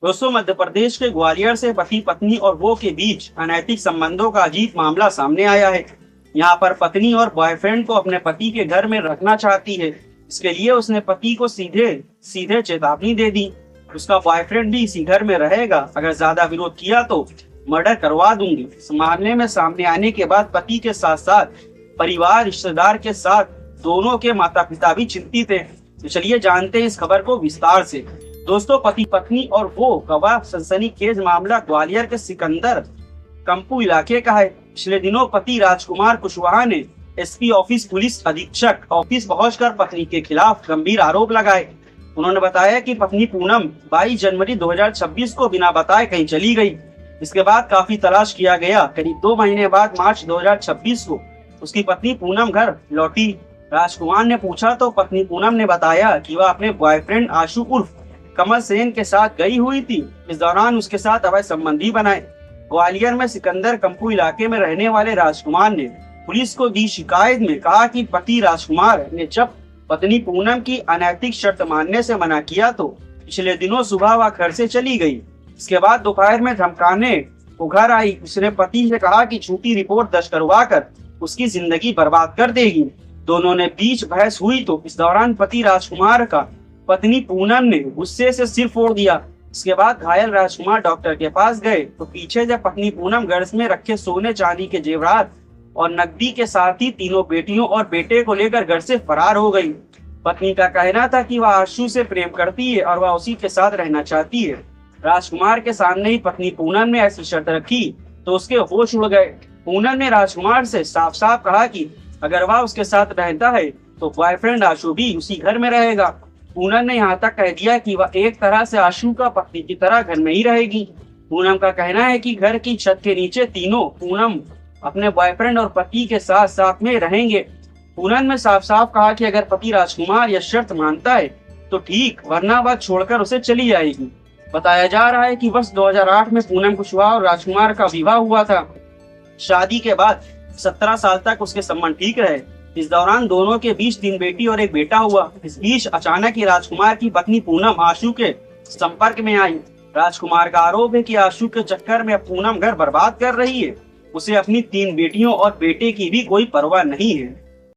दोस्तों, मध्य प्रदेश के ग्वालियर से पति पत्नी और वो के बीच अनैतिक संबंधों का अजीब मामला सामने आया है। यहाँ पर पत्नी और बॉयफ्रेंड को अपने पति के घर में रखना चाहती है। इसके लिए उसने पति को सीधे सीधे चेतावनी दे दी। उसका बॉयफ्रेंड भी इसी घर में रहेगा, अगर ज्यादा विरोध किया तो मर्डर करवा दूंगी। इस मामले में सामने आने के बाद पति के साथ साथ परिवार, रिश्तेदार के साथ दोनों के माता पिता भी चिंतित हैं। तो चलिए जानते हैं इस खबर को विस्तार से। दोस्तों, पति पत्नी और वो गवाह सनसनीखेज मामला ग्वालियर के सिकंदर कंपू इलाके का है। पिछले दिनों पति राजकुमार कुशवाहा ने एसपी ऑफिस पुलिस अधीक्षक ऑफिस पहुंचकर पत्नी के खिलाफ गंभीर आरोप लगाए। उन्होंने बताया कि पत्नी पूनम 22 जनवरी 2026 को बिना बताए कहीं चली गई। इसके बाद काफी तलाश किया गया। करीब 2 महीने बाद मार्च 2026 को उसकी पत्नी पूनम घर लौटी। राजकुमार ने पूछा तो पत्नी पूनम ने बताया कि वह अपने बॉयफ्रेंड आशु उर्फ कमल सेन के साथ गई हुई थी। इस दौरान उसके साथ अवैध संबंधी बनाए। ग्वालियर में सिकंदर कंपू इलाके में रहने वाले राजकुमार ने पुलिस को दी शिकायत में कहा कि पति राजकुमार ने जब पत्नी पूनम की अनैतिक शर्त मानने से मना किया तो पिछले दिनों सुबह वह घर से चली गई। इसके बाद दोपहर में धमकाने वो घर आई। उसने पति से कहा कि झूठी रिपोर्ट दर्ज करवा कर उसकी जिंदगी बर्बाद कर देगी। दोनों ने बीच बहस हुई तो इस दौरान पति राजकुमार का पत्नी पूनम ने गुस्से से सिर फोड़ दिया। इसके बाद घायल राजकुमार डॉक्टर के पास गए तो पीछे जब पत्नी पूनम घर में रखे सोने चांदी के जेवरात और नकदी के साथ ही तीनों बेटियों और बेटे को लेकर घर से फरार हो गई। पत्नी का कहना था कि वह आशु से प्रेम करती है और वह उसी के साथ रहना चाहती है। राजकुमार के सामने ही पत्नी पूनम ने ऐसी शर्त रखी तो उसके होश उड़ गए। पूनम ने राजकुमार से साफ साफ कहा कि अगर वह उसके साथ रहता है तो बॉयफ्रेंड आशु भी उसी घर में रहेगा। पूनम ने यहाँ तक कह दिया कि वह एक तरह से आशु का पत्नी की तरह घर में ही रहेगी। पूनम का कहना है कि घर की छत के नीचे तीनों पूनम अपने बॉयफ्रेंड और पति के साथ साथ में रहेंगे। पूनम ने साफ साफ कहा कि अगर पति राजकुमार यह शर्त मानता है तो ठीक, वरना वह छोड़कर उसे चली जाएगी। बताया जा रहा है कि वर्ष 2008 में पूनम कुशवाहा और राजकुमार का विवाह हुआ था। शादी के बाद 17 साल तक उसके संबंध ठीक रहे। इस दौरान दोनों के बीच 3 बेटी और 1 बेटा हुआ। इस बीच अचानक ही राजकुमार की पत्नी पूनम आशु के संपर्क में आई। राजकुमार का आरोप है कि आशु के चक्कर में पूनम घर बर्बाद कर रही है। उसे अपनी 3 बेटियों और बेटे की भी कोई परवाह नहीं है।